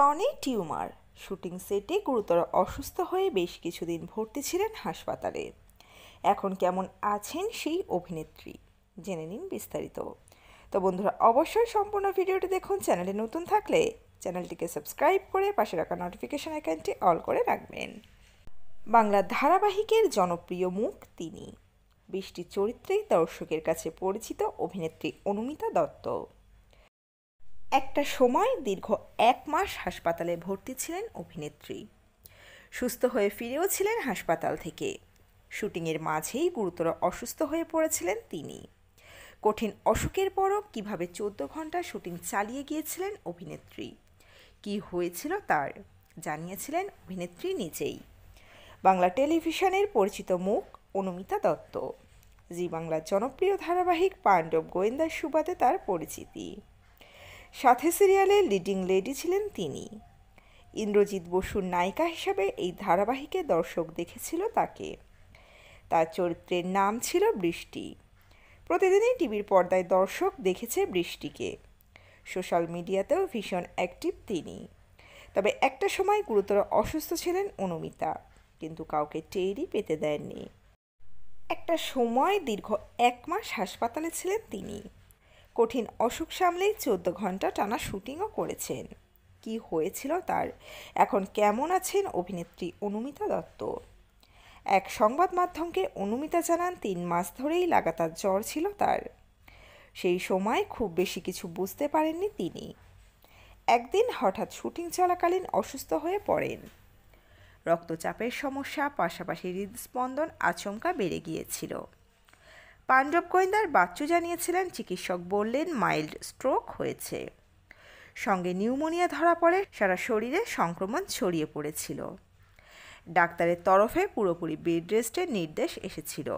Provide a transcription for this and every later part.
স্তনে tumour, shooting সেটে গুরুতর অসুস্থ হয়ে বেশ কিছুদিন ভর্তি ছিলেন হাসপাতালে। এখন কেমন আছেন সেই অভিনেত্রী, জেনে নিন বিস্তারিত। তো বন্ধুরা, অবশ্যই সম্পূর্ণ ভিডিওটি দেখুন। চ্যানেলে নতুন থাকলে চ্যানেলটিকে সাবস্ক্রাইব করে পাশে রাখা নোটিফিকেশন আইকনটি অল করে রাখবেন। বাংলা ধারাবাহিকের জনপ্রিয় মুখ তিনি। বৃষ্টি চরিত্রে দর্শকের কাছে পরিচিত অভিনেত্রী অনুমিতা দত্ত। একটা সময় দীর্ঘ 1 মাস হাসপাতালে ভর্তি ছিলেন অভিনেত্রী। সুস্থ হয়ে ফিরেও ছিলেন হাসপাতাল থেকে। শুটিংয়ের মাঝেই গুরুতর অসুস্থ হয়ে পড়েছিলেন তিনি। কঠিন অসুখের পরও কীভাবে 14 ঘন্টা শুটিং চালিয়ে গিয়েছিলেন অভিনেত্রী, কি হয়েছিল তার জানিয়েছিলেন অভিনেত্রী নিজেই। বাংলা টেলিভিশনের পরিচিত মুখ অনুমিতা দত্ত। জি বাংলার জনপ্রিয় ধারাবাহিক পাণ্ডব গোয়েন্দার সুবাদে তার পরিচিতি। সাথে সিরিয়ালের লিডিং লেডি ছিলেন তিনি। ইন্দ্রজিৎ বসুর নায়িকা হিসাবে এই ধারাবাহিকে দর্শক দেখেছিল তাকে। তার চরিত্রের নাম ছিল বৃষ্টি। প্রতিদিনই টিভির পর্দায় দর্শক দেখেছে বৃষ্টিকে। সোশ্যাল মিডিয়াতেও ভীষণ অ্যাক্টিভ তিনি। তবে একটা সময় গুরুতর অসুস্থ ছিলেন অনুমিতা, কিন্তু কাউকে টেরই পেতে দেননি। একটা সময় দীর্ঘ 1 মাস হাসপাতালে ছিলেন তিনি। কঠিন অসুখ সামলেই 14 ঘন্টা টানা শুটিংও করেছেন। কি হয়েছিল তার, এখন কেমন আছেন অভিনেত্রী অনুমিতা দত্ত? এক সংবাদ মাধ্যমকে অনুমিতা জানান 3 মাস ধরেই লাগাতার জ্বর ছিল তার। সেই সময় খুব বেশি কিছু বুঝতে পারেননি তিনি। একদিন হঠাৎ শুটিং চলাকালীন অসুস্থ হয়ে পড়েন। রক্তচাপের সমস্যা, পাশাপাশি হৃদস্পন্দন আচমকা বেড়ে গিয়েছিল। পাণ্ডব গোয়েন্দার বাচ্চু জানিয়েছিলেন, চিকিৎসক বললেন মাইল্ড স্ট্রোক হয়েছে। সঙ্গে নিউমোনিয়া ধরা পড়ে, সারা শরীরে সংক্রমণ ছড়িয়ে পড়েছিল। ডাক্তারের তরফে পুরোপুরি বেড রেস্টের নির্দেশ এসেছিল।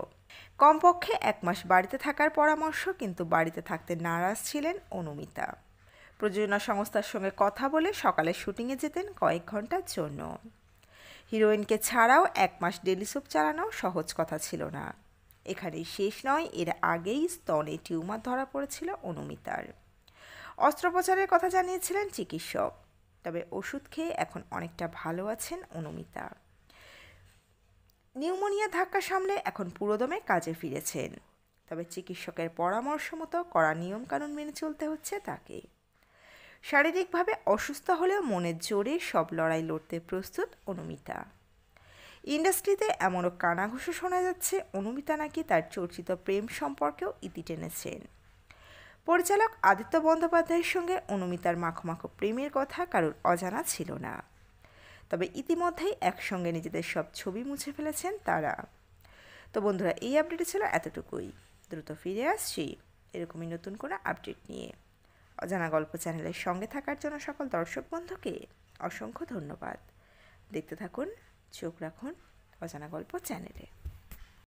কমপক্ষে 1 মাস বাড়িতে থাকার পরামর্শ, কিন্তু বাড়িতে থাকতে নারাজ ছিলেন অনুমিতা। প্রযোজনা সংস্থার সঙ্গে কথা বলে সকালে শুটিংয়ে যেতেন কয়েক ঘন্টার জন্য। হিরোইনকে ছাড়াও 1 মাস ডেলি সোপ চালানো সহজ কথা ছিল না। এখানেই শেষ নয়, এর আগেই স্তনে টিউমার ধরা পড়েছিল অনুমিতার। অস্ত্রোপচারের কথা জানিয়েছিলেন চিকিৎসক। তবে ওষুধ খেয়ে এখন অনেকটা ভালো আছেন অনুমিতা। নিউমোনিয়া ধাক্কা সামলে এখন পুরোদমে কাজে ফিরেছেন। তবে চিকিৎসকের পরামর্শ মতো কড়া নিয়মকানুন মেনে চলতে হচ্ছে তাকে। শারীরিকভাবে অসুস্থ হলেও মনের জোরে সব লড়াই লড়তে প্রস্তুত অনুমিতা। ইন্ডাস্ট্রিতে এমনও কানাঘুষো শোনা যাচ্ছে, অনুমিতা নাকি তার চর্চিত প্রেম সম্পর্কেও ইতি টেনেছেন। পরিচালক আদিত্য বন্দ্যোপাধ্যায়ের সঙ্গে অনুমিতার মাখো প্রেমের কথা কারোর অজানা ছিল না। তবে ইতিমধ্যেই একসঙ্গে নিজেদের সব ছবি মুছে ফেলেছেন তারা। তো বন্ধুরা, এই আপডেটে ছিল এতটুকুই। দ্রুত ফিরে আসছি এরকমই নতুন কোনো আপডেট নিয়ে। অজানা গল্প চ্যানেলের সঙ্গে থাকার জন্য সকল দর্শক বন্ধুকে অসংখ্য ধন্যবাদ। দেখতে থাকুন, চোখ রাখুন অজানা গল্প চ্যানেলে।